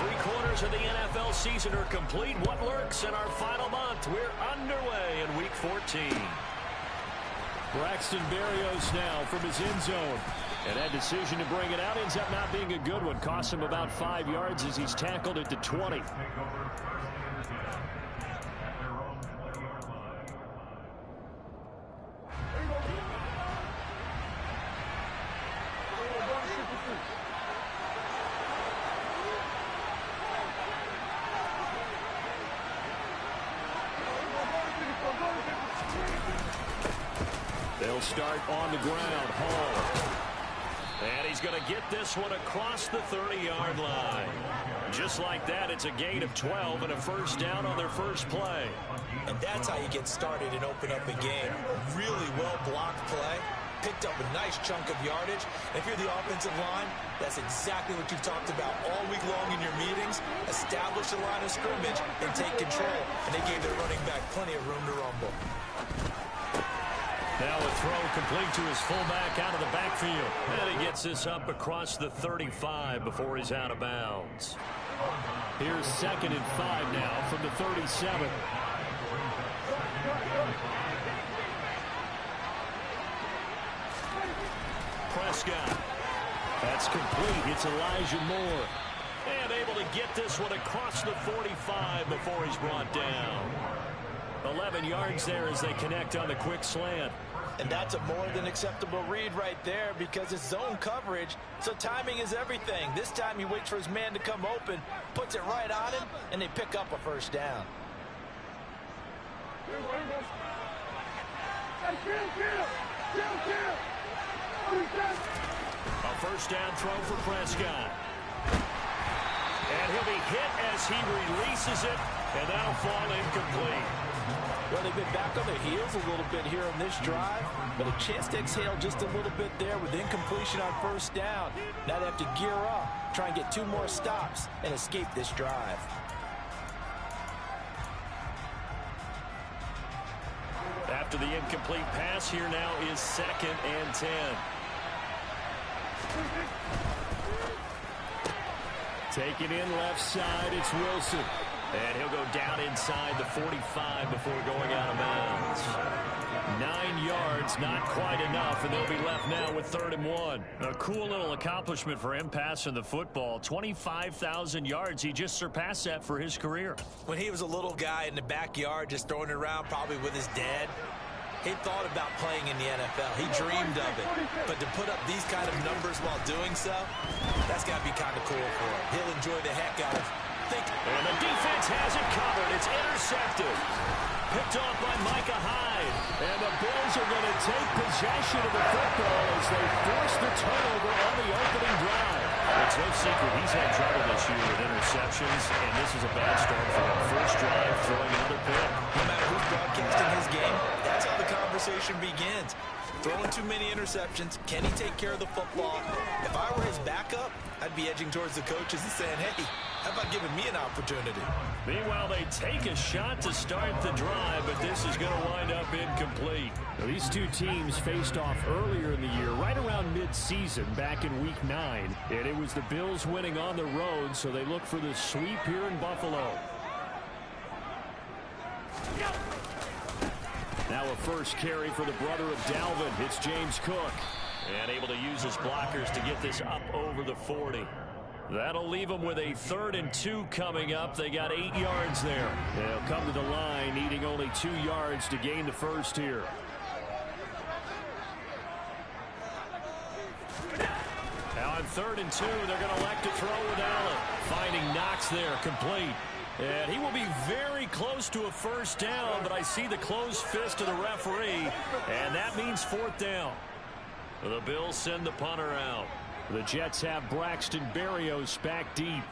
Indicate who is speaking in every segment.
Speaker 1: 3/4 of the NFL season are complete. What lurks in our final month? We're underway in Week 14.
Speaker 2: Braxton Berrios now from his end zone. And that decision to bring it out ends up not being a good one. Cost him about 5 yards as he's tackled at the 20. They'll start on the ground. Hall. And he's going to get this one across the 30-yard line. Just like that, it's a gain of 12 and a first down on their first play.
Speaker 3: And that's how you get started and open up a game. Really well-blocked play. Picked up a nice chunk of yardage. And if you're the offensive line, that's exactly what you've talked about all week long in your meetings. Establish the line of scrimmage and take control. And they gave their running back plenty of room to rumble.
Speaker 1: Now a throw complete to his fullback out of the backfield. And he gets this up across the 35 before he's out of bounds.
Speaker 2: Here's 2nd and 5 now from the 37.
Speaker 1: Prescott. That's complete. It's Elijah Moore. And able to get this one across the 45 before he's brought down. 11 yards there as they connect on the quick slant.
Speaker 3: And that's a more than acceptable read right there because it's zone coverage, so timing is everything. This time he waits for his man to come open, puts it right on him, and they pick up a first down.
Speaker 1: A first down throw for Prescott. And he'll be hit as he releases it, and that'll fall incomplete.
Speaker 3: Well, they've been back on their heels a little bit here in this drive, but a chance to exhale just a little bit there with incompletion on first down. Now they have to gear up, try and get 2 more stops, and escape this drive.
Speaker 1: After the incomplete pass, here now is 2nd and 10.
Speaker 2: Taking in left side, it's Wilson.
Speaker 1: And he'll go down inside the 45 before going out of bounds.
Speaker 2: 9 yards, not quite enough, and they'll be left now with 3rd and 1.
Speaker 1: A cool little accomplishment for him passing the football. 25,000 yards. He just surpassed that for his career.
Speaker 3: When he was a little guy in the backyard just throwing it around probably with his dad, he thought about playing in the NFL. He dreamed of it. But to put up these kind of numbers while doing so, that's got to be kind of cool for him. He'll enjoy the heck out of it.
Speaker 1: And the defense has it covered. It's intercepted. Picked off by Micah Hyde.
Speaker 2: And the Bills are going to take possession of the football as they force the turnover on the opening drive.
Speaker 1: It's no secret he's had trouble this year with interceptions, and this is a bad start for him. First drive, throwing another pick.
Speaker 3: No matter who's broadcasting his game, that's how the conversation begins. Throwing too many interceptions. Can he take care of the football? If I were his backup, I'd be edging towards the coaches and saying, hey, how about giving me an opportunity?
Speaker 1: Meanwhile, they take a shot to start the drive, but this is going to wind up incomplete.
Speaker 2: Now, these two teams faced off earlier in the year, right around mid-season, back in Week 9. And it was the Bills winning on the road, so they look for the sweep here in Buffalo. Now a first carry for the brother of Dalvin. It's James Cook.
Speaker 1: And able to use his blockers to get this up over the 40. That'll leave them with a 3rd and 2 coming up. They got 8 yards there.
Speaker 2: They'll come to the line, needing only 2 yards to gain the first here.
Speaker 1: Now on 3rd and 2, they're going to elect to throw with Allen. Finding Knox there, complete. And he will be very close to a first down, but I see the closed fist of the referee, and that means 4th down. The Bills send the punter out.
Speaker 2: The Jets have Braxton Berrios back deep.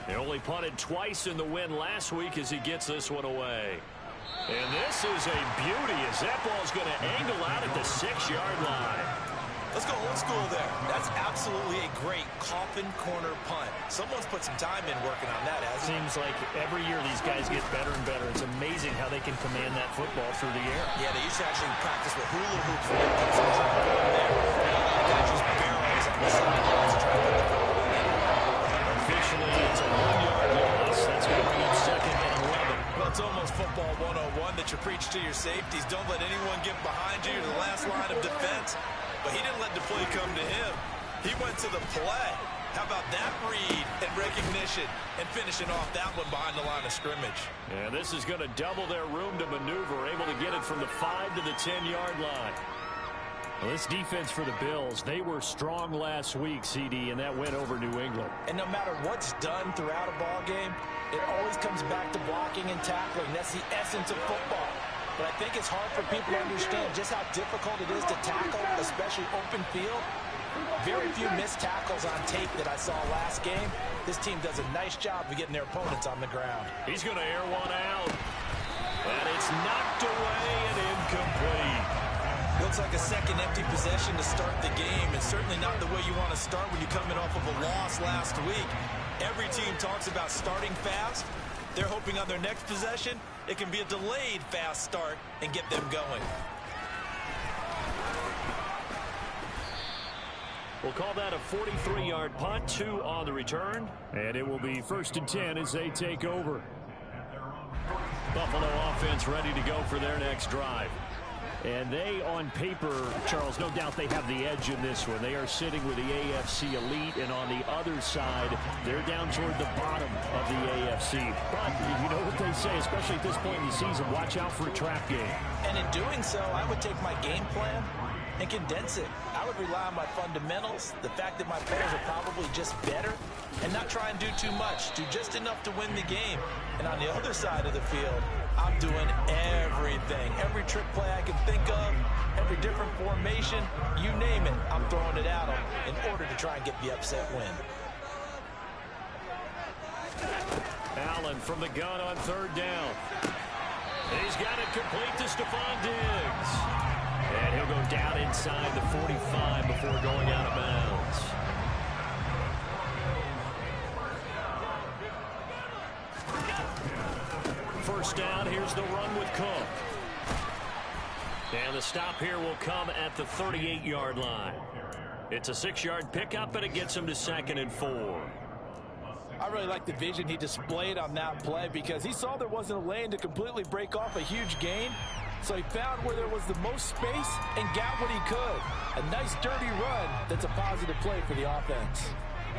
Speaker 1: He only punted twice in the win last week as he gets this one away. And this is a beauty as that ball's going to angle out at the 6-yard line.
Speaker 3: Let's go old school there. That's absolutely a great coffin corner punt. Someone's put some time in working on that, hasn't it?
Speaker 1: Seems like every year these guys get better and better. It's amazing how they can command that football through the air.
Speaker 3: Yeah, they used to actually practice with hula hoops when they put some time in there. Now a lot of guys just barrels on the sidelines to try to put the football in.
Speaker 1: Officially, it's a 1-yard loss. That's going to bring up 2nd and 11.
Speaker 3: Well, it's almost football 101 that you preach to your safeties. Don't let anyone get behind you to the last line of defense. But he didn't let the play come to him. He went to the play. How about that read and recognition and finishing off that one behind the line of scrimmage.
Speaker 1: And this is going to double their room to maneuver, able to get it from the 5 to the 10-yard line. Well, this defense for the Bills, they were strong last week, CD, and that went over New England.
Speaker 3: And no matter what's done throughout a ball game, it always comes back to blocking and tackling. That's the essence of football. But I think it's hard for people to understand just how difficult it is to tackle, especially open field. Very few missed tackles on tape that I saw last game. This team does a nice job of getting their opponents on the ground.
Speaker 1: He's going to air one out. And it's knocked away and incomplete.
Speaker 3: Looks like a second empty possession to start the game, and certainly not the way you want to start when you're coming off of a loss last week. Every team talks about starting fast. They're hoping on their next possession, it can be a delayed fast start and get them going.
Speaker 1: We'll call that a 43-yard punt, 2 on the return. And it will be 1st and 10 as they take over. Buffalo offense ready to go for their next drive. And they, on paper, Charles, no doubt they have the edge in this one. They are sitting with the AFC elite, and on the other side, they're down toward the bottom of the AFC. But you know what they say, especially at this point in the season, watch out for a trap game.
Speaker 3: And in doing so, I would take my game plan and condense it. I would rely on my fundamentals, the fact that my players are probably just better, and not try and do too much, do just enough to win the game. And on the other side of the field, I'm doing everything. Every trick play I can think of, every different formation, you name it, I'm throwing it at them in order to try and get the upset win.
Speaker 1: Allen from the gun on 3rd down. He's got it complete to Stephon Diggs. And he'll go down inside the 45 before going out of bounds. First down, here's the run with Cook. And the stop here will come at the 38-yard line. It's a 6-yard pickup, and it gets him to 2nd and 4.
Speaker 3: I really like the vision he displayed on that play because he saw there wasn't a lane to completely break off a huge gain. So he found where there was the most space and got what he could. A nice dirty run that's a positive play for the offense.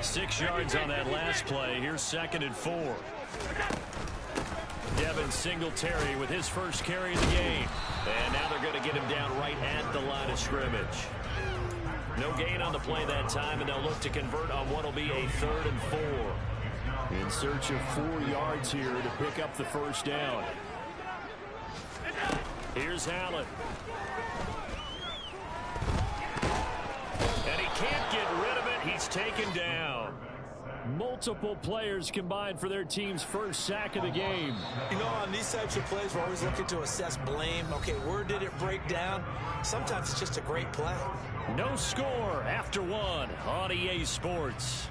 Speaker 1: 6 yards on that last play. Here's 2nd and 4. Devin Singletary with his first carry of the game. And now they're going to get him down right at the line of scrimmage. No gain on the play that time, and they'll look to convert on what will be a 3rd and 4. In search of 4 yards here to pick up the first down. Here's Allen. And he can't get rid of it. He's taken down. Multiple players combined for their team's first sack of the game.
Speaker 3: You know, on these types of plays, we're always looking to assess blame. Okay, where did it break down? Sometimes it's just a great play.
Speaker 1: No score after 1 on EA Sports.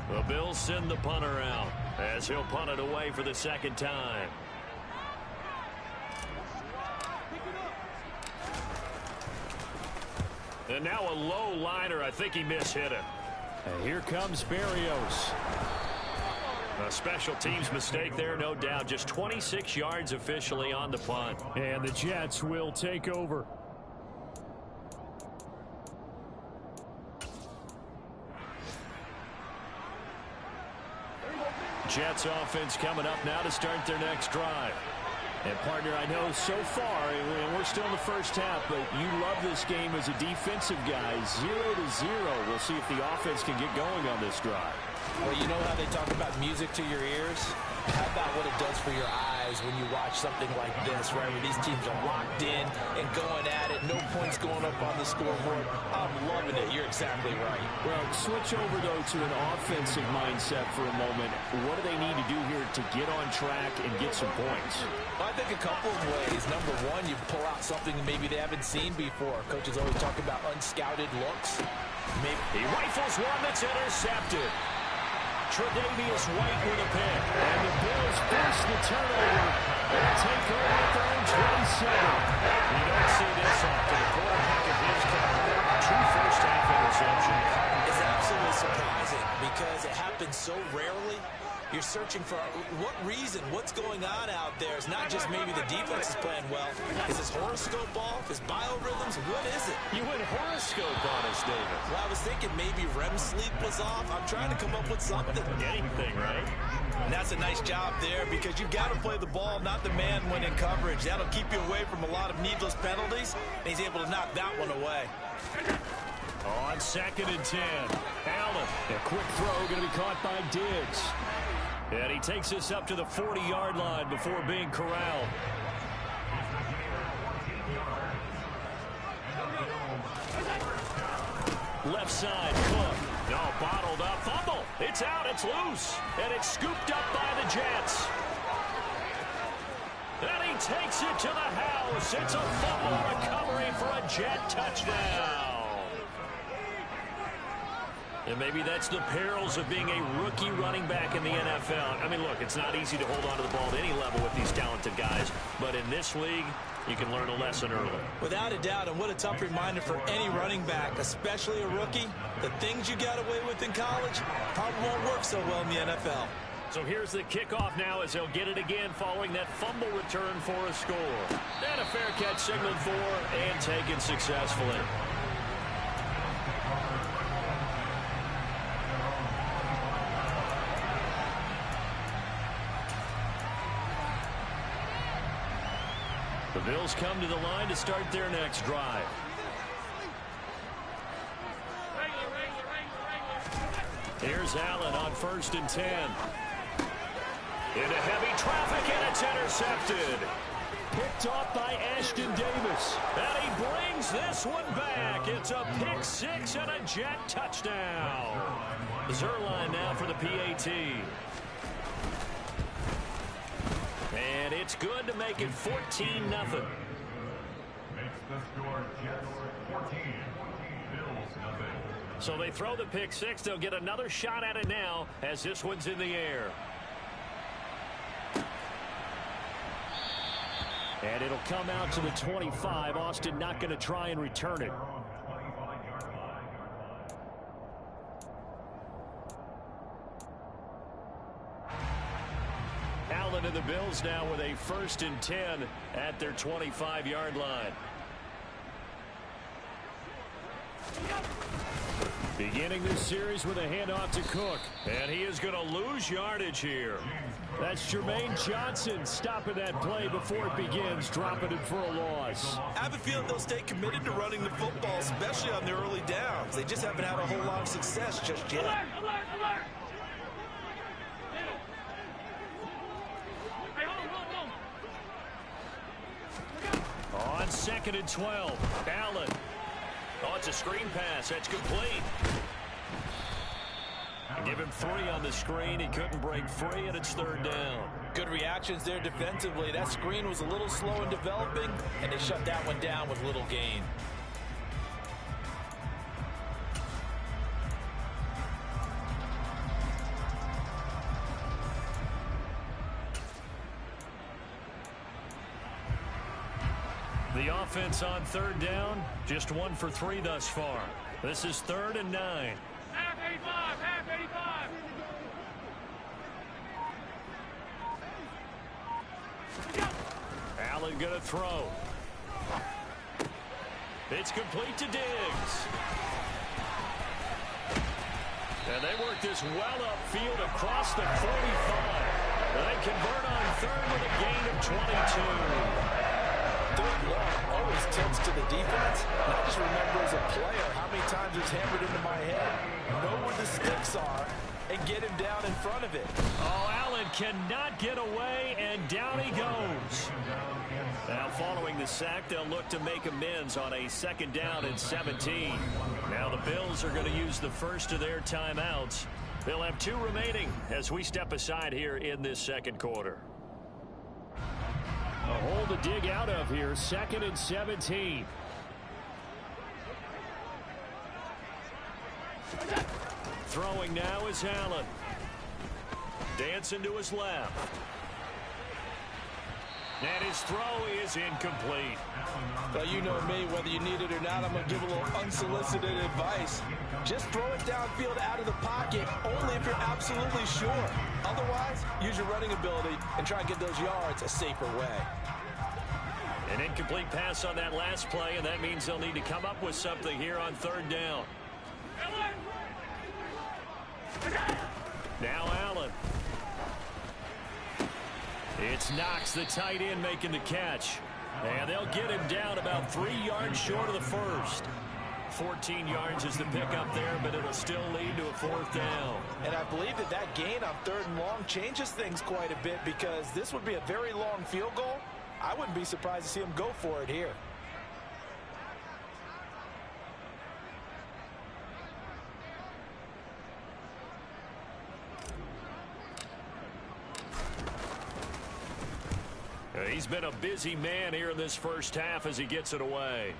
Speaker 1: The Bills send the punter out as he'll punt it away for the 2nd time. And now a low liner. I think he mishit it. And here comes Berrios. A special teams mistake there, no doubt. Just 26 yards officially on the punt. And the Jets will take over. Jets offense coming up now to start their next drive. And, partner, I know so far, and we're still in the first half, but you love this game as a defensive guy. 0-0. We'll see if the offense can get going on this drive.
Speaker 3: Well, you know how they talk about music to your ears? How about what it does for your eyes when you watch something like this, right, where these teams are locked in and going at it, no points going up on the scoreboard? I'm loving it. You're exactly right.
Speaker 1: Well, switch over, though, to an offensive mindset for a moment. What do they need to do here to get on track and get some points?
Speaker 3: Well, I think a couple of ways. Number one, you pull out something maybe they haven't seen before. Coaches always talk about unscouted looks. Maybe
Speaker 2: he rifles one that's intercepted. Tre'Davious White with a pick.
Speaker 1: And the Bills force the turnover and take over at their own 27.
Speaker 2: You don't see this often. The quarterback of his caliber, 2 first-half interceptions.
Speaker 3: It's absolutely surprising because it happens so rarely. You're searching for what reason, what's going on out there. It's not just maybe the defense is playing well. Is this horoscope off? Is biorhythms? What is it?
Speaker 2: You went horoscope on us, David.
Speaker 3: Well, I was thinking maybe REM sleep was off. I'm trying to come up with something.
Speaker 2: Anything, right?
Speaker 3: And that's a nice job there because you've got to play the ball, not the man when in coverage. That'll keep you away from a lot of needless penalties, and he's able to knock that one away.
Speaker 1: On 2nd and 10, Allen. A quick throw going to be caught by Diggs.
Speaker 2: And he takes us up to the 40-yard line before being corralled. Left side, Cook. No, bottled up. Fumble. It's out. It's loose. And it's scooped up by the Jets. And he takes it to the house. It's a fumble recovery for a Jet touchdown. And maybe that's the perils of being a rookie running back in the NFL. I mean, look, it's not easy to hold on to the ball at any level with these talented guys. But in this league, you can learn a lesson early.
Speaker 3: Without a doubt, and what a tough reminder for any running back, especially a rookie. The things you got away with in college probably won't work so well in the NFL.
Speaker 2: So here's the kickoff now as they'll get it again following that fumble return for a score. And a fair catch signaled for and taken successfully. The Bills come to the line to start their next drive. Here's Allen on 1st and 10. Into heavy traffic, and it's intercepted.
Speaker 1: Picked off by Ashton Davis.
Speaker 2: And he brings this one back. It's a pick 6 and a Jet touchdown. Zerline now for the PAT. And it's good to make it 14-0. So they throw the pick 6. They'll get another shot at it now as this one's in the air.
Speaker 1: And it'll come out to the 25. Austin not going to try and return it.
Speaker 2: Allen and the Bills now with a 1st and 10 at their 25-yard line.
Speaker 1: Beginning this series with a handoff to Cook.
Speaker 2: And he is going to lose yardage here.
Speaker 1: That's Jermaine Johnson stopping that play before it begins, dropping it for a loss.
Speaker 3: I have a feeling they'll stay committed to running the football, especially on the early downs. They just haven't had a whole lot of success just yet.
Speaker 2: On 2nd and 12, Allen. Oh, it's a screen pass. That's complete. Give him 3 on the screen. He couldn't break free, and it's 3rd down.
Speaker 3: Good reactions there defensively. That screen was a little slow in developing, and they shut that one down with little gain.
Speaker 2: The offense on 3rd down, just 1 for 3 thus far. This is 3rd and 9.
Speaker 4: Half 85, half 85.
Speaker 2: Allen going to throw. It's complete to Diggs. And they work this well upfield across the 45. They convert on 3rd with a gain of 22.
Speaker 3: 3rd long always tilts to the defense. And I just remember as a player how many times it's hammered into my head. Know where the sticks are and get him down in front of it.
Speaker 1: Oh, Allen cannot get away, and down he goes. Now, following the sack, they'll look to make amends on a 2nd down and 17. Now the Bills are going to use the first of their timeouts. They'll have 2 remaining as we step aside here in this 2nd quarter. A hole to dig out of here, 2nd and 17. Throwing now is Allen. Dancing to his left. And his throw is incomplete.
Speaker 3: Well, you know me, whether you need it or not, I'm going to give a little unsolicited advice. Just throw it downfield out of the pocket, only if you're absolutely sure. Otherwise, use your running ability and try and get those yards a safer way.
Speaker 1: An incomplete pass on that last play, and that means they'll need to come up with something here on 3rd down. Now Allen. It's Knox, the tight end, making the catch. And they'll get him down about 3 yards short of the first. 14 yards is the pickup there, but it'll still lead to a 4th down.
Speaker 3: And I believe that gain on 3rd and long changes things quite a bit, because this would be a very long field goal. I wouldn't be surprised to see him go for it here.
Speaker 1: He's been a busy man here in this first half as he gets it away.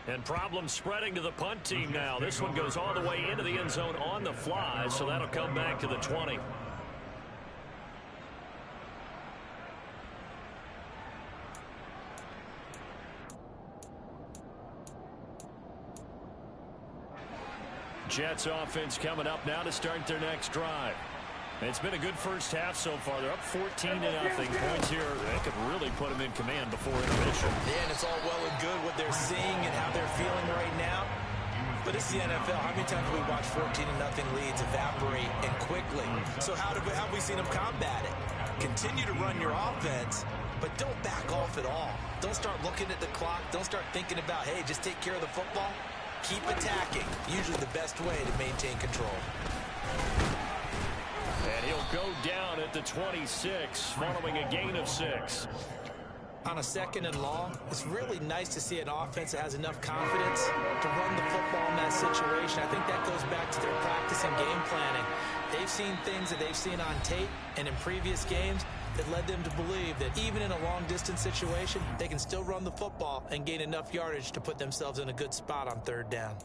Speaker 1: And problems spreading to the punt team now. This one goes all the way into the end zone on the fly, so that'll come back to the 20. Jets offense coming up now to start their next drive. It's been a good first half so far. They're up 14-0. Points here. They could really put them in command before intermission.
Speaker 3: Yeah, and it's all well and good what they're seeing and how they're feeling right now. But it's the NFL. How many times have we watched 14-0 leads evaporate and quickly? So how have we seen them combat it? Continue to run your offense, but don't back off at all. Don't start looking at the clock. Don't start thinking about, hey, just take care of the football. Keep attacking. Usually the best way to maintain control.
Speaker 1: And he'll go down at the 26 following a gain of 6.
Speaker 3: On a 2nd and long, it's really nice to see an offense that has enough confidence to run the football in that situation. I think that goes back to their practice and game planning. They've seen things that they've seen on tape and in previous games that led them to believe that even in a long-distance situation, they can still run the football and gain enough yardage to put themselves in a good spot on 3rd down.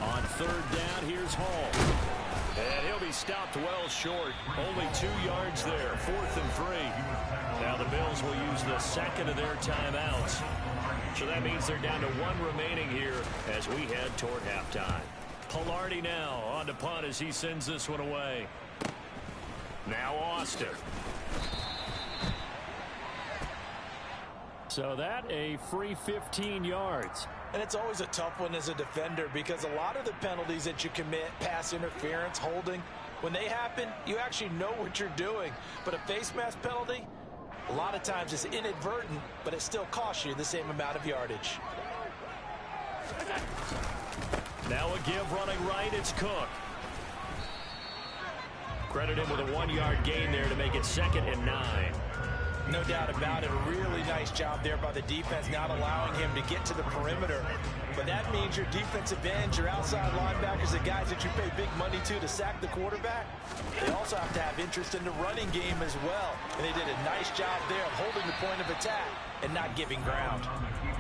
Speaker 1: On 3rd down, here's Hall. And he'll be stopped well short. Only 2 yards there. 4th and 3. Now the Bills will use the 2nd of their timeouts. So that means they're down to 1 remaining here as we head toward halftime. Pilardi now on to punt as he sends this one away. Now Austin. So that a free 15 yards.
Speaker 3: And it's always a tough one as a defender, because a lot of the penalties that you commit, pass interference, holding, when they happen, you actually know what you're doing. But a face mask penalty, a lot of times it's inadvertent, but it still costs you the same amount of yardage.
Speaker 1: Now a give running right, it's Cook. Credit him with a 1-yard gain there to make it 2nd and 9.
Speaker 3: No doubt about it. A really nice job there by the defense, not allowing him to get to the perimeter. But that means your defensive ends, your outside linebackers, the guys that you pay big money to sack the quarterback, they also have to have interest in the running game as well. And they did a nice job there of holding the point of attack and not giving ground.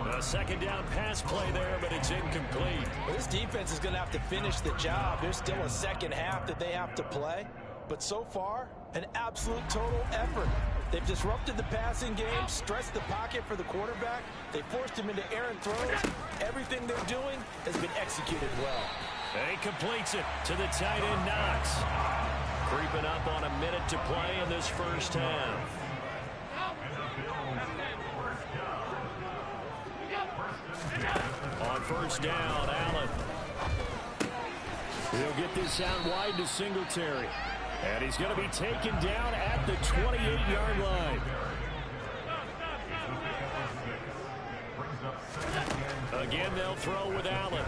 Speaker 1: A 2nd down pass play there, but it's incomplete.
Speaker 3: Well, this defense is going to have to finish the job. There's still a second half that they have to play. But so far, an absolute total effort. They've disrupted the passing game, stressed the pocket for the quarterback. They forced him into errant throws. Everything they're doing has been executed well.
Speaker 1: He completes it to the tight end, Knox. Creeping up on a minute to play in this first half. first down. Allen. He'll get this out wide to Singletary. And he's going to be taken down at the 28-yard line. Again, they'll throw with Allen.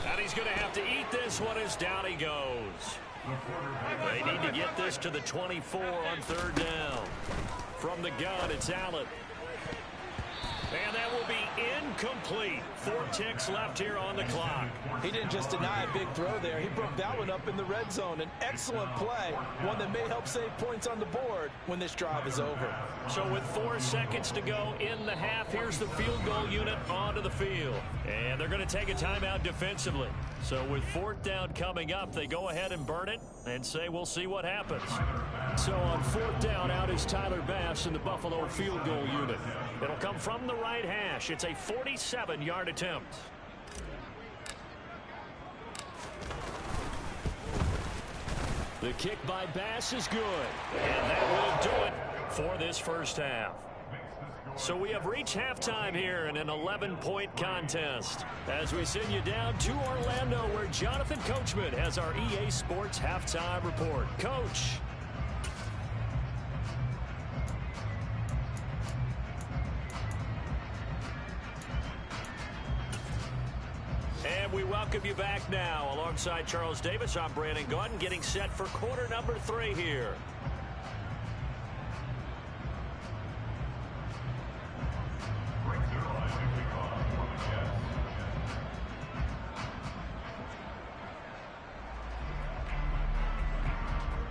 Speaker 1: And he's going to have to eat this one as down he goes. They need to get this to the 24 on third down. From the gun, it's Allen. And that will be incomplete. 4 ticks left here on the clock.
Speaker 3: He didn't just deny a big throw there. He broke that one up in the red zone. An excellent play, one that may help save points on the board when this drive is over.
Speaker 1: So with 4 seconds to go in the half, here's the field goal unit onto the field. And they're going to take a timeout defensively. So with 4th down coming up, they go ahead and burn it and say we'll see what happens. So on 4th down, out is Tyler Bass in the Buffalo field goal unit. It'll come from the right hash. It's a 47-yard attempt. The kick by Bass is good. And that will do it for this first half. So we have reached halftime here in an 11-point contest as we send you down to Orlando where Jonathan Coachman has our EA Sports halftime report. Coach. And we welcome you back now. Alongside Charles Davis, I'm Brandon Gaudin, getting set for quarter number 3 here.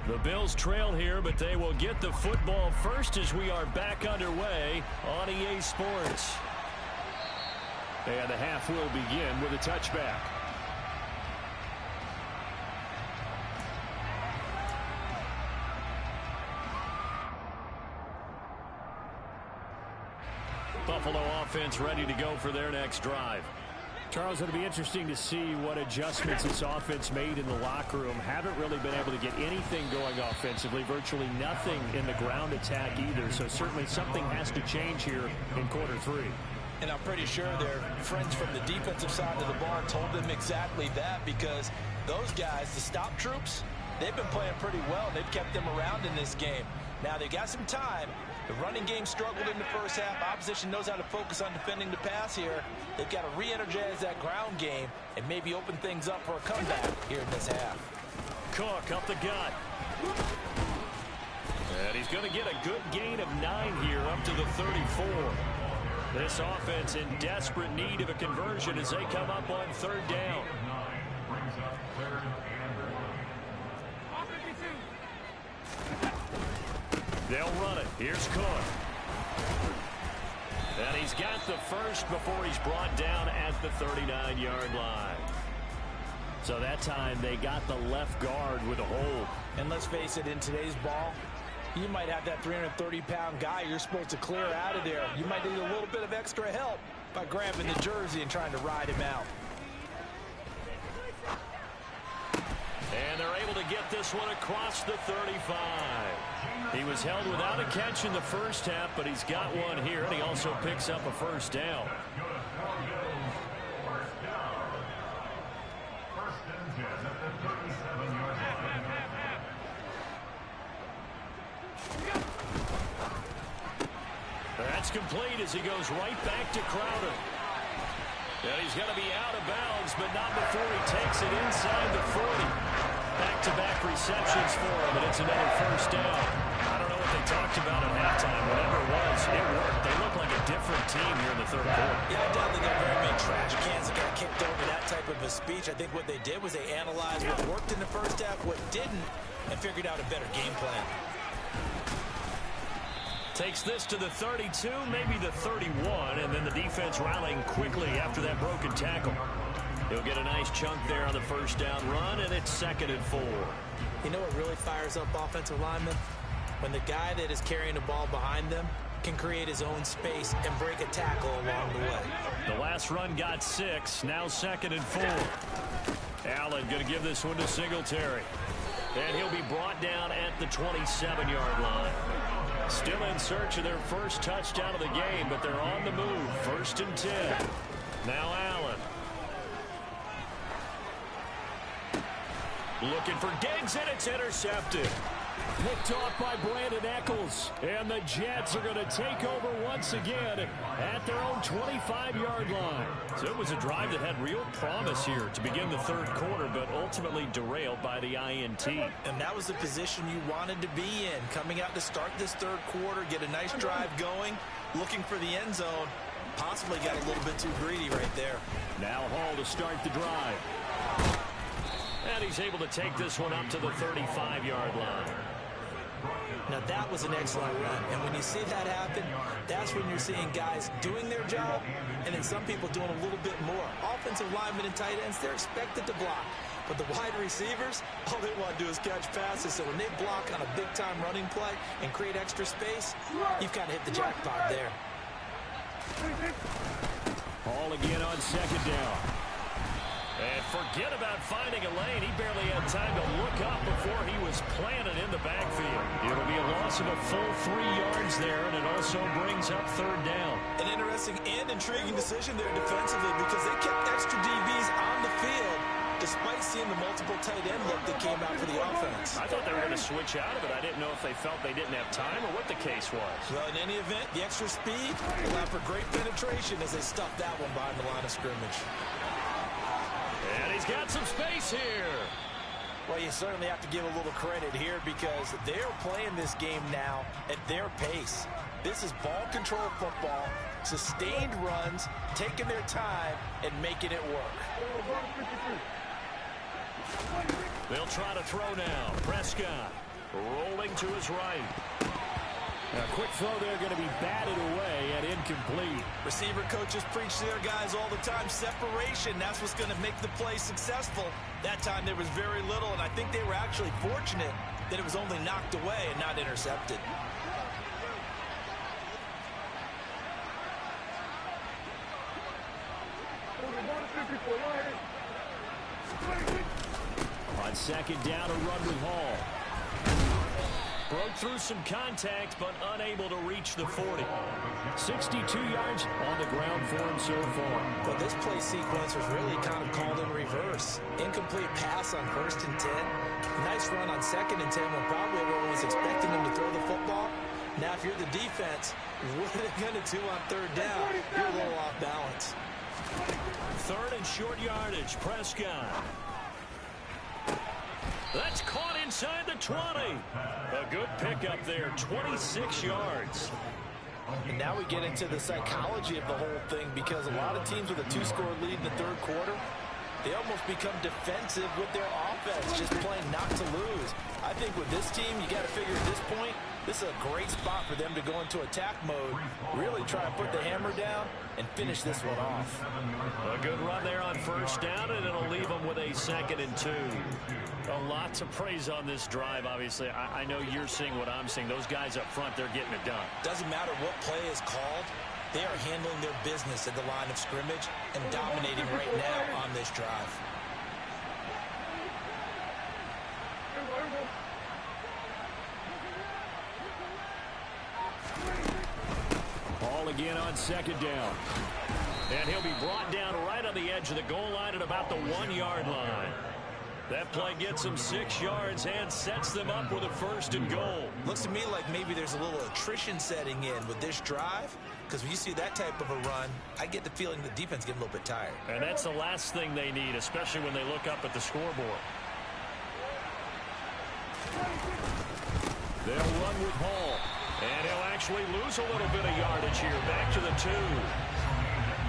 Speaker 1: The Bills trail here, but they will get the football first as we are back underway on EA Sports. And the half will begin with a touchback. Buffalo offense ready to go for their next drive. Charles, it'll be interesting to see what adjustments this offense made in the locker room. Haven't really been able to get anything going offensively, virtually nothing in the ground attack either. So certainly something has to change here in quarter 3.
Speaker 3: And I'm pretty sure their friends from the defensive side of the ball told them exactly that, because those guys, the stop troops, they've been playing pretty well. They've kept them around in this game. Now they've got some time. The running game struggled in the first half. Opposition knows how to focus on defending the pass here. They've got to re-energize that ground game and maybe open things up for a comeback here in this half.
Speaker 1: Cook up the gut. And he's going to get a good gain of 9 here up to the 34. This offense in desperate need of a conversion as they come up on third down. They'll run it. Here's Cook. And he's got the first before he's brought down at the 39-yard line. So that time they got the left guard with a hold.
Speaker 3: And let's face it, in today's ball, you might have that 330-pound guy you're supposed to clear out of there. You might need a little bit of extra help by grabbing the jersey and trying to ride him out.
Speaker 1: And they're able to get this one across the 35. He was held without a catch in the first half, but he's got one here, and he also picks up a first down. That's complete as he goes right back to Crowder. And he's going to be out of bounds, but not before he takes it inside the 40. Back-to-back receptions for him, and it's another first down. I don't know what they talked about at halftime. Whatever it was, it worked. They look like a different team here in the third quarter.
Speaker 3: Yeah, I doubt they got very many trash cans that got kicked over that type of a speech. I think what they did was they analyzed what worked in the first half, what didn't, and figured out a better game plan.
Speaker 1: Takes this to the 32, maybe the 31, and then the defense rallying quickly after that broken tackle. He'll get a nice chunk there on the first down run, and it's 2nd and 4.
Speaker 3: You know what really fires up offensive linemen? When the guy that is carrying the ball behind them can create his own space and break a tackle along the way.
Speaker 1: The last run got 6, now 2nd and 4. Allen going to give this one to Singletary. And he'll be brought down at the 27-yard line. Still in search of their first touchdown of the game, but they're on the move. 1st and 10. Now Allen. Looking for Diggs, and it's intercepted. Picked off by Brandon Eccles. And the Jets are going to take over once again at their own 25-yard line. So it was a drive that had real promise here to begin the third quarter, but ultimately derailed by the INT.
Speaker 3: And that was the position you wanted to be in. Coming out to start this third quarter, get a nice drive going, looking for the end zone. Possibly got a little bit too greedy right there.
Speaker 1: Now Hall to start the drive. And he's able to take this one up to the 35-yard line.
Speaker 3: Now that was an excellent run, and when you see that happen, that's when you're seeing guys doing their job, and then some people doing a little bit more. Offensive linemen and tight ends, they're expected to block, but the wide receivers, all they want to do is catch passes. So when they block on a big-time running play and create extra space, you've kind of hit the jackpot there.
Speaker 1: Hall again on 2nd down. And forget about finding a lane. He barely had time to look up before he was planted in the backfield. It'll be a loss of a full 3 yards there, and it also brings up 3rd down.
Speaker 3: An interesting and intriguing decision there defensively because they kept extra DBs on the field despite seeing the multiple tight end look that came out for the offense.
Speaker 1: I thought they were going to switch out of it. I didn't know if they felt they didn't have time or what the case was.
Speaker 3: Well, in any event, the extra speed allowed for great penetration as they stuffed that one behind the line of scrimmage.
Speaker 1: And he's got some space here.
Speaker 3: Well, you certainly have to give a little credit here because they're playing this game now at their pace. This is ball control football, sustained runs, taking their time, and making it work.
Speaker 1: They'll try to throw now. Prescott rolling to his right. A quick throw there going to be batted away and incomplete.
Speaker 3: Receiver coaches preach to their guys all the time. Separation, that's what's going to make the play successful. That time there was very little, and I think they were actually fortunate that it was only knocked away and not intercepted.
Speaker 1: On 2nd down, a run with Hall. Broke through some contact, but unable to reach the 40. 62 yards on the ground for him so far.
Speaker 3: Well, this play sequence was really kind of called in reverse. Incomplete pass on 1st and 10. Nice run on 2nd and 10 when probably everyone was expecting him to throw the football. Now, if you're the defense, what are they going to do on 3rd down? You're a little off balance.
Speaker 1: 3rd and short yardage. Prescott. That's caught inside the 20. A good pickup there, 26 yards.
Speaker 3: And now we get into the psychology of the whole thing because a lot of teams with a 2-score lead in the third quarter, they almost become defensive with their offense, just playing not to lose. I think with this team, you got to figure at this point, this is a great spot for them to go into attack mode, really try to put the hammer down and finish this one off.
Speaker 1: A good run there on 1st down, and it'll leave them with a 2nd and 2. A lot to praise on this drive, obviously. I know you're seeing what I'm seeing. Those guys up front, they're getting it done.
Speaker 3: Doesn't matter what play is called. They are handling their business at the line of scrimmage and dominating right now on this drive.
Speaker 1: Hall again on 2nd down. And he'll be brought down right on the edge of the goal line at about the 1-yard line. That play gets them 6 yards and sets them up with a 1st and goal.
Speaker 3: Looks to me like maybe there's a little attrition setting in with this drive, because when you see that type of a run, I get the feeling the defense getting a little bit tired.
Speaker 1: And that's the last thing they need, especially when they look up at the scoreboard. They'll run with Hall, and he'll actually lose a little bit of yardage here, back to the 2.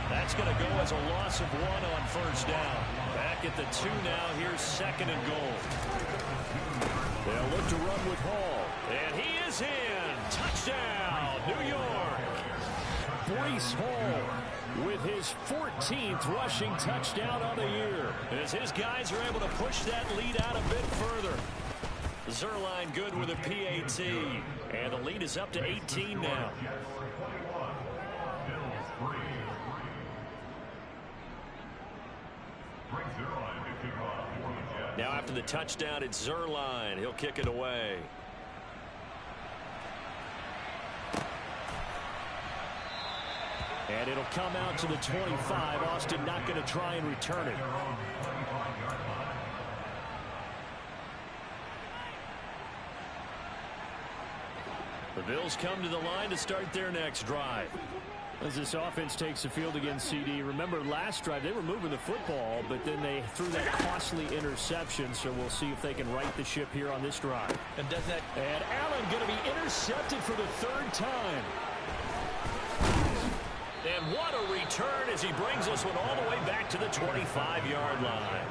Speaker 1: That's going to go as a loss of 1 on 1st down. Back at the 2 now. Here's 2nd and goal. They'll look to run with Hall. And he is in. Touchdown, New York. Breece Hall with his 14th rushing touchdown of the year, as his guys are able to push that lead out a bit further. Zerline good with a PAT. And the lead is up to 18 now. Now after the touchdown, it's Zerline. He'll kick it away. And it'll come out to the 25. Austin not going to try and return it. The Bills come to the line to start their next drive. As this offense takes the field against CD, remember last drive they were moving the football, but then they threw that costly interception, so we'll see if they can right the ship here on this drive.
Speaker 3: And
Speaker 1: Allen going to be intercepted for the third time. And what a return as he brings this one all the way back to the 25-yard line.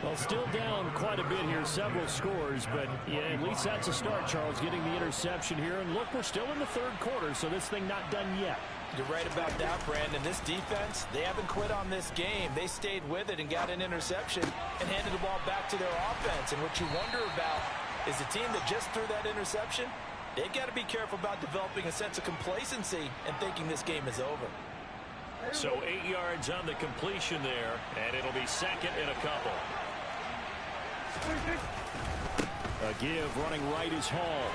Speaker 1: Well, still down quite a bit here, several scores, but yeah, at least that's a start, Charles, getting the interception here. And look, we're still in the third quarter, so this thing not done yet.
Speaker 3: You're right about that, Brandon. This defense, they haven't quit on this game. They stayed with it and got an interception and handed the ball back to their offense. And what you wonder about is the team that just threw that interception, they've got to be careful about developing a sense of complacency and thinking this game is over.
Speaker 1: So 8 yards on the completion there, and it'll be second and a couple. A give, running right is Hall.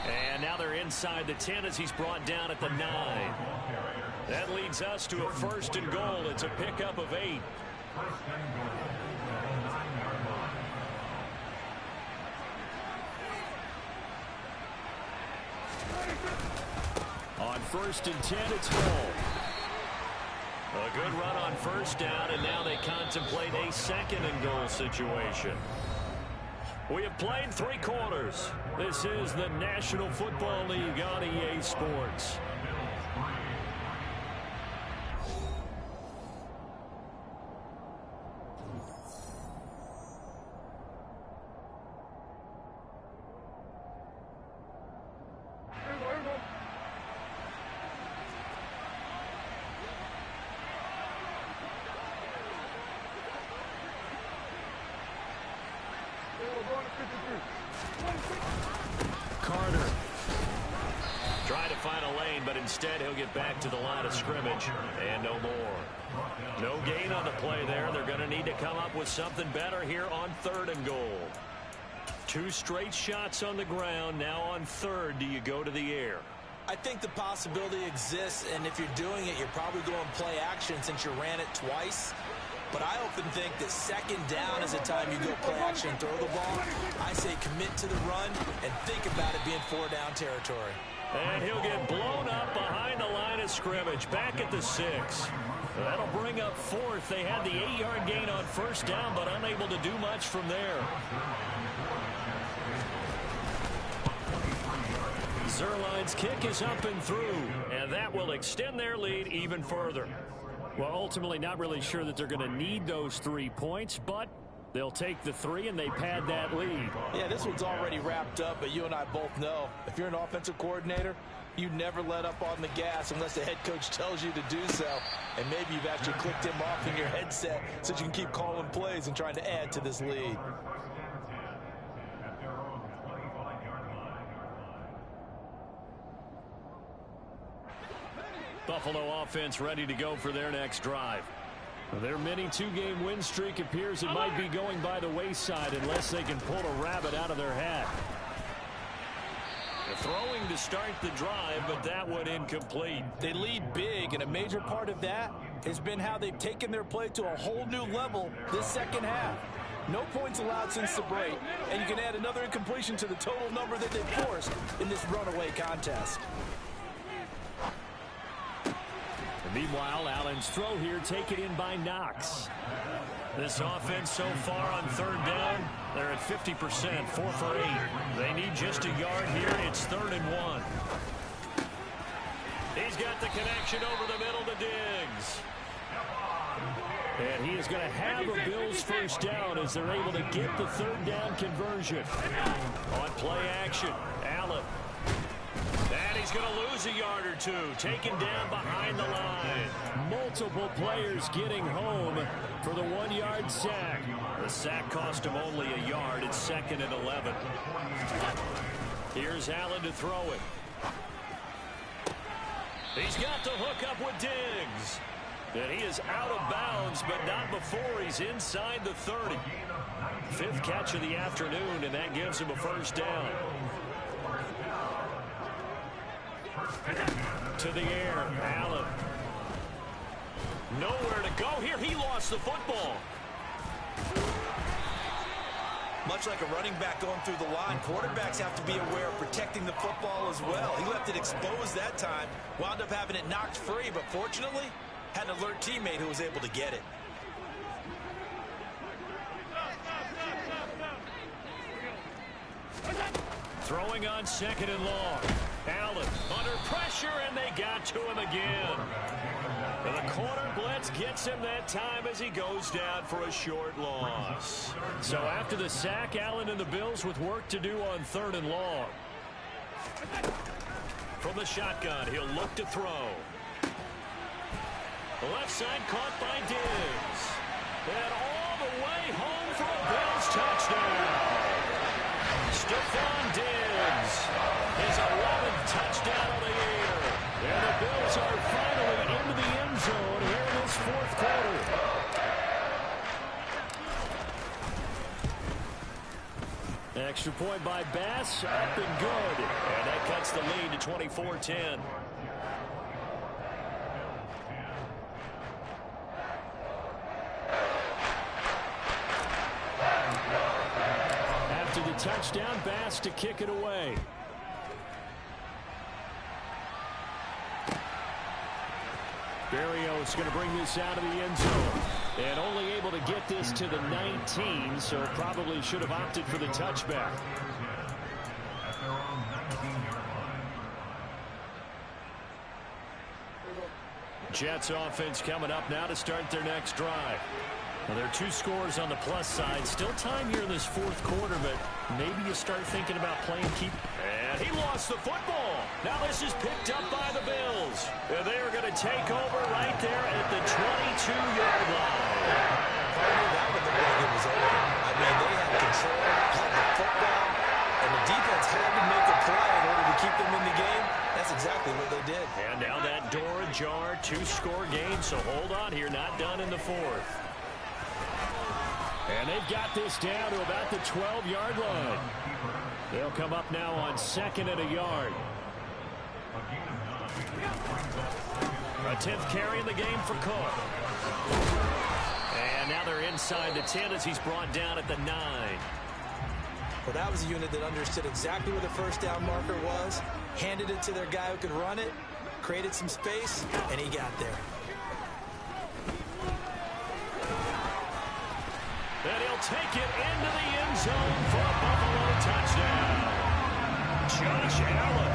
Speaker 1: And now they're inside the 10 as he's brought down at the 9. That leads us to a first and goal. It's a pickup of 8. On first and 10, it's Hall. A good run on first down, and now they contemplate a second and goal situation. We have played 3 quarters. This is the National Football League on EA Sports. Carter trying to find a lane, but instead he'll get back to the line of scrimmage and no more. No gain on the play there. They're going to need to come up with something better here on third and goal. 2 straight shots on the ground. Now on third, do you go to the air?
Speaker 3: I think the possibility exists, and if you're doing it, you're probably going play action since you ran it twice. But I often think that second down is the time you go play action and throw the ball. I say commit to the run and think about it being 4-down territory.
Speaker 1: And he'll get blown up behind the line of scrimmage, back at the 6. That'll bring up fourth. They had the 8-yard gain on first down, but unable to do much from there. Zerline's kick is up and through, and that will extend their lead even further. Well, ultimately not really sure that they're going to need those 3 points, but they'll take the 3 and they pad that lead.
Speaker 3: Yeah, this one's already wrapped up, but you and I both know if you're an offensive coordinator, you never let up on the gas unless the head coach tells you to do so. And maybe you've actually clicked him off in your headset so you can keep calling plays and trying to add to this lead.
Speaker 1: Buffalo offense ready to go for their next drive. Their mini 2-game win streak appears it might be going by the wayside unless they can pull a rabbit out of their hat. They're throwing to start the drive, but that one incomplete.
Speaker 3: They lead big, and a major part of that has been how they've taken their play to a whole new level this second half. No points allowed since the break, and you can add another incompletion to the total number that they've forced in this runaway contest.
Speaker 1: Meanwhile, Allen's throw here taken in by Knox. This offense so far on third down, they're at 50%, 4 for 8. They need just a yard here. It's 3rd and 1. He's got the connection over the middle to Diggs. And he is going to have a Bills first down as they're able to get the third down conversion. On play action, Allen. And he's going to lose a yard or 2, taken down behind the line. Multiple players getting home for the 1-yard sack. The sack cost him only a yard. It's 2nd and 11. Here's Allen to throw it. He's got the hook up with Diggs. And he is out of bounds, but not before he's inside the 30. 5th catch of the afternoon, and that gives him a first down.
Speaker 2: To the air, Allen. Nowhere to go here. He lost the football.
Speaker 3: Much like a running back going through the line, quarterbacks have to be aware of protecting the football as well. He left it exposed that time, wound up having it knocked free, but fortunately, had an alert teammate who was able to get it.
Speaker 2: Throwing on 2nd and long. Allen under pressure, and they got to him again. And the corner blitz gets him that time as he goes down for a short loss. So after the sack, Allen and the Bills with work to do on 3rd and long. From the shotgun, he'll look to throw. The left side caught by Diggs. And all the way home for a Bills touchdown. Stephon Diggs, his 11th touchdown of the year. And the Bills are finally into the end zone here in this 4th quarter. Extra point by Bass, up and good. And that cuts the lead to 24-10. After the touchdown, Bass to kick it away. Berrios going to bring this out of the end zone. And only able to get this to the 19, so probably should have opted for the touchback. Jets offense coming up now to start their next drive. Well, there are 2 scores on the plus side. Still time here in this 4th quarter, but maybe you start thinking about playing keep. And he lost the football. Now this is picked up by the Bills. And they are going to take over right there at the 22-yard line.
Speaker 3: That would look like it was over. I mean, they had control, had the football, and the defense had to make a play in order to keep them in the game. That's exactly what they did.
Speaker 2: And now that door ajar, 2-score game, so hold on here, not done in the 4th. And they've got this down to about the 12-yard line. They'll come up now on 2nd and a yard. A 10th carry in the game for Cook. And now they're inside the 10 as he's brought down at the 9.
Speaker 3: Well, that was a unit that understood exactly where the first down marker was, handed it to their guy who could run it, created some space, and he got there.
Speaker 2: And he'll take it into the end zone for a Buffalo touchdown. Josh Allen,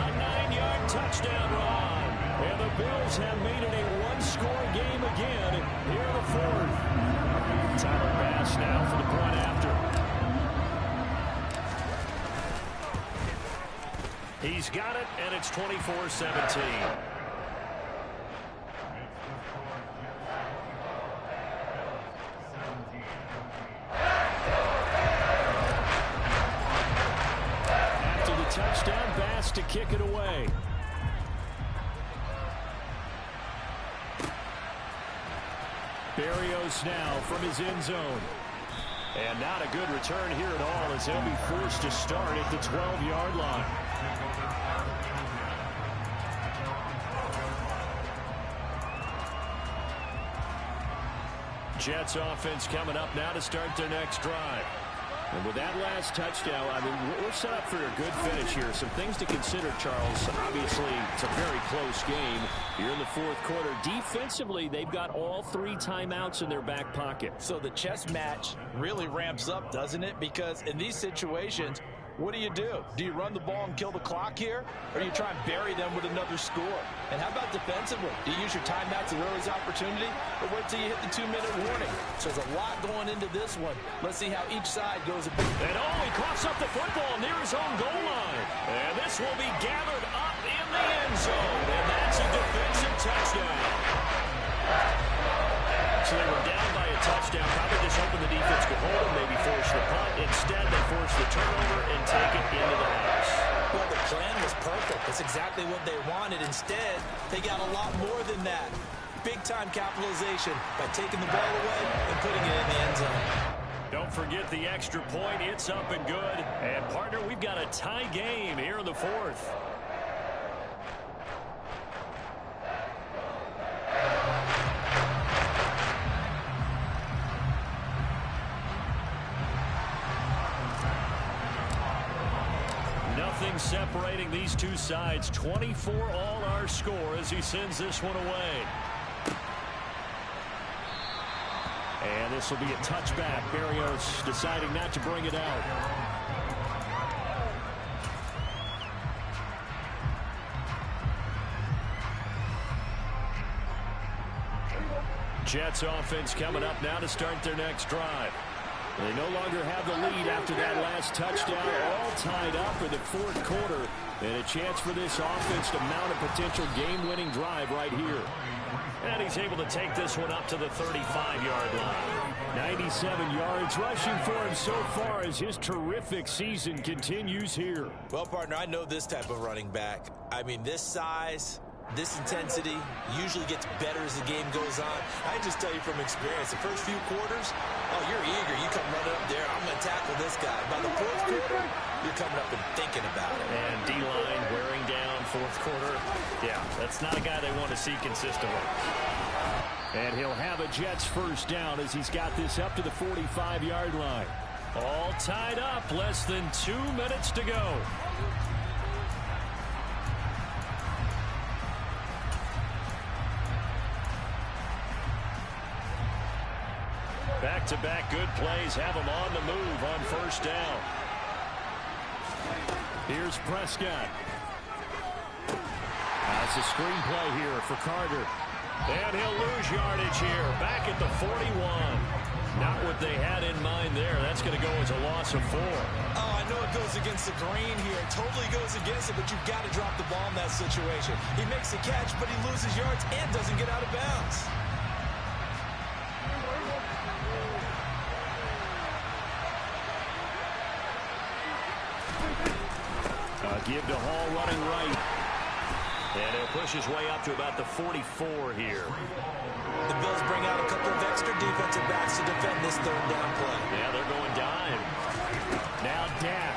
Speaker 2: a 9-yard touchdown run. And the Bills have made it a 1-score game again here in the 4th. Tyler Bass now for the point after. He's got it, and it's 24-17. Touchdown, Bass to kick it away. Berrios now from his end zone. And not a good return here at all as he'll be forced to start at the 12-yard line. Jets offense coming up now to start their next drive. And with that last touchdown, I mean, we're set up for a good finish here. Some things to consider, Charles. Obviously, it's a very close game here in the 4th quarter. Defensively, they've got all 3 timeouts in their back pocket.
Speaker 3: So the chess match really ramps up, doesn't it? Because in these situations, what do? Do you run the ball and kill the clock here? Or do you try and bury them with another score? And how about defensively? Do you use your timeouts at early opportunity? Or wait till you hit the 2-minute warning? So there's a lot going into this one. Let's see how each side goes.
Speaker 2: And he coughs up the football near his own goal line. And this will be gathered up in the end zone. And that's a defensive touchdown. So they were down by a touchdown. Probably just hoping the defense could hold them, maybe force the punt. Instead, they force the turnover and take it into the house.
Speaker 3: Well, the plan was perfect. That's exactly what they wanted. Instead, they got a lot more than that. Big-time capitalization by taking the ball away and putting it in the end zone.
Speaker 2: Don't forget the extra point. It's up and good. And, partner, we've got a tie game here in the 4th.
Speaker 1: Nothing separating these two sides. 24 all our score as he sends this one away. And this will be a touchback. Berrios deciding not to bring it out. Jets offense coming up now to start their next drive. They no longer have the lead after that last touchdown. All tied up in the fourth quarter. And a chance for this offense to mount a potential game-winning drive right here. And he's able to take this one up to the 35-yard line. 97 yards rushing for him so far as his terrific season continues here.
Speaker 3: Well, partner, I know this type of running back. I mean, this size, this intensity usually gets better as the game goes on. I just tell you from experience, the first few quarters, oh, you're eager. You come running up there, I'm going to tackle this guy. By the fourth quarter, you're coming up and thinking about it.
Speaker 1: And D-line wearing down fourth quarter. Yeah, that's not a guy they want to see consistently. And he'll have a Jets first down as he's got this up to the 45-yard line. All tied up, less than 2 minutes to go. Back-to-back good plays have him on the move on first down. Here's Prescott. That's a screen play here for Carter. And he'll lose yardage here. Back at the 41. Not what they had in mind there. That's going to go as a loss of 4.
Speaker 3: Oh, I know it goes against the grain here. It totally goes against it, but you've got to drop the ball in that situation. He makes the catch, but he loses yards and doesn't get out of bounds.
Speaker 1: Give to Hall running right. And he'll push his way up to about the 44 here.
Speaker 3: The Bills bring out a couple of extra defensive backs to defend this third down play.
Speaker 1: Yeah, they're going dime. Now Dak.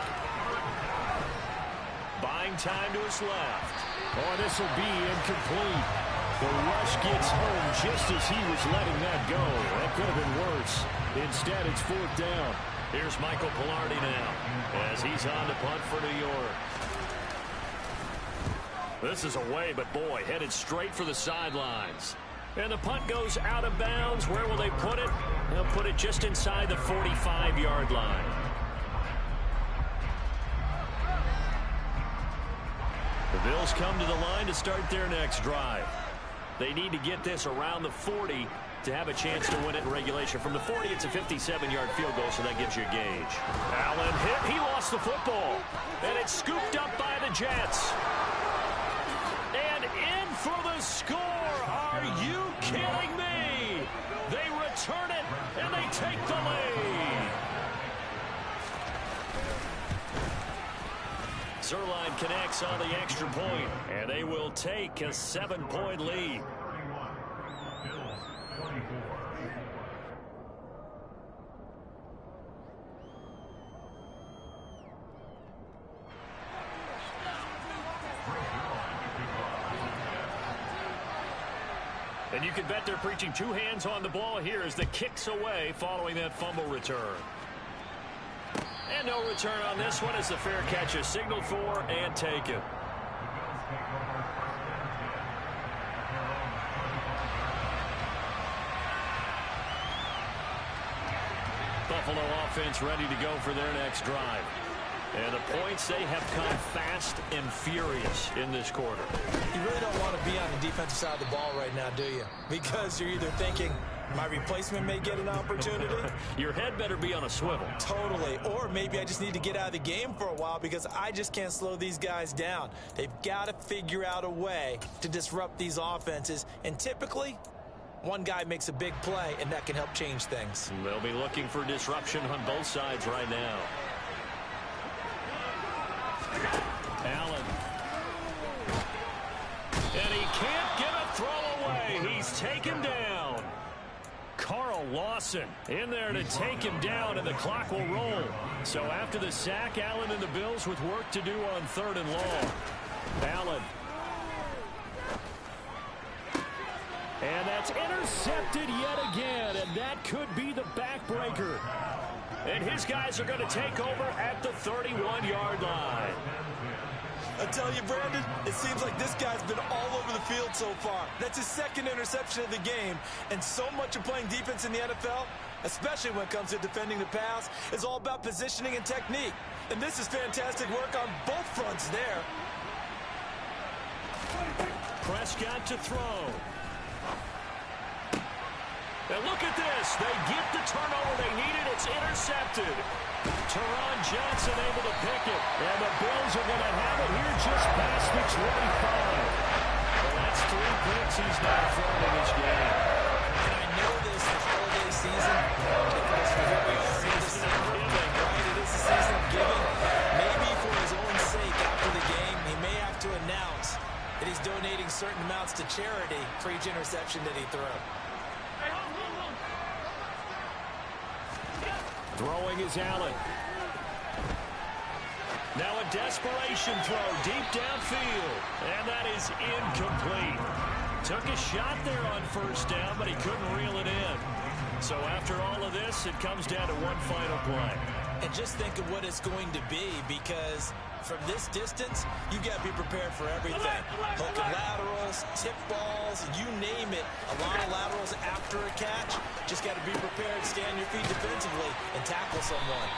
Speaker 1: Buying time to his left. Oh, this will be incomplete. The rush gets home just as he was letting that go. That could have been worse. Instead, it's fourth down. Here's Michael Pilardi now as he's on to punt for New York. This is away, but boy, headed straight for the sidelines. And the punt goes out of bounds. Where will they put it? They'll put it just inside the 45-yard line. The Bills come to the line to start their next drive. They need to get this around the 40 to have a chance to win it in regulation. From the 40, it's a 57-yard field goal, so that gives you a gauge. Allen hit. He lost the football. And it's scooped up by the Jets. And in for the score. Are you kidding me? They return it, and they take the lead. Zerline connects on the extra point, and they will take a 7-point lead. And you can bet they're preaching two hands on the ball here as the kick's away following that fumble return. And no return on this one as the fair catch is signaled for and taken. Buffalo offense ready to go for their next drive. And the points, they have come fast and furious in this quarter.
Speaker 3: You really don't want to be on the defensive side of the ball right now, do you? Because you're either thinking, my replacement may get an opportunity.
Speaker 1: Your head better be on a swivel.
Speaker 3: Totally. Or maybe I just need to get out of the game for a while because I just can't slow these guys down. They've got to figure out a way to disrupt these offenses. And typically, one guy makes a big play, and that can help change things.
Speaker 1: They'll be looking for disruption on both sides right now. Allen. And he can't get a throw away. He's taken down. Carl Lawson in there to take him down, and the clock will roll. So after the sack, Allen and the Bills with work to do on 3rd and long. Allen. And that's intercepted yet again, and that could be the backbreaker. And his guys are going to take over at the 31-yard line.
Speaker 3: I tell you, Brandon, it seems like this guy's been all over the field so far. That's his second interception of the game, and so much of playing defense in the NFL, especially when it comes to defending the pass, is all about positioning and technique. And this is fantastic work on both fronts there.
Speaker 2: Prescott to throw. And look at this. They get the turnover they needed. It's intercepted. Teron Johnson able to pick it. And the Bills are going to have it here just past the 25. Well, that's 3 picks he's now thrown in this game.
Speaker 3: And I know this is holiday season because here we are in December, right? It is the season of giving. Maybe for his own sake after the game, he may have to announce that he's donating certain amounts to charity for each interception that he threw.
Speaker 2: Throwing is Allen. Now a desperation throw deep downfield. And that is incomplete. Took a shot there on first down, but he couldn't reel it in. So after all of this, it comes down to one final play.
Speaker 3: And just think of what it's going to be, because from this distance, you got to be prepared for everything. Hook and laterals, tip balls, you name it. A lot of laterals after a catch. Just got to be prepared, stay on your feet defensively, and tackle someone.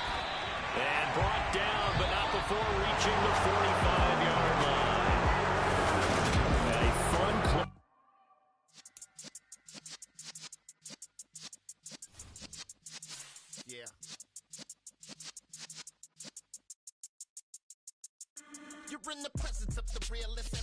Speaker 2: And brought down, but not before reaching the 45-yard line. A fun play.
Speaker 5: Yeah. You're in the presence of the realest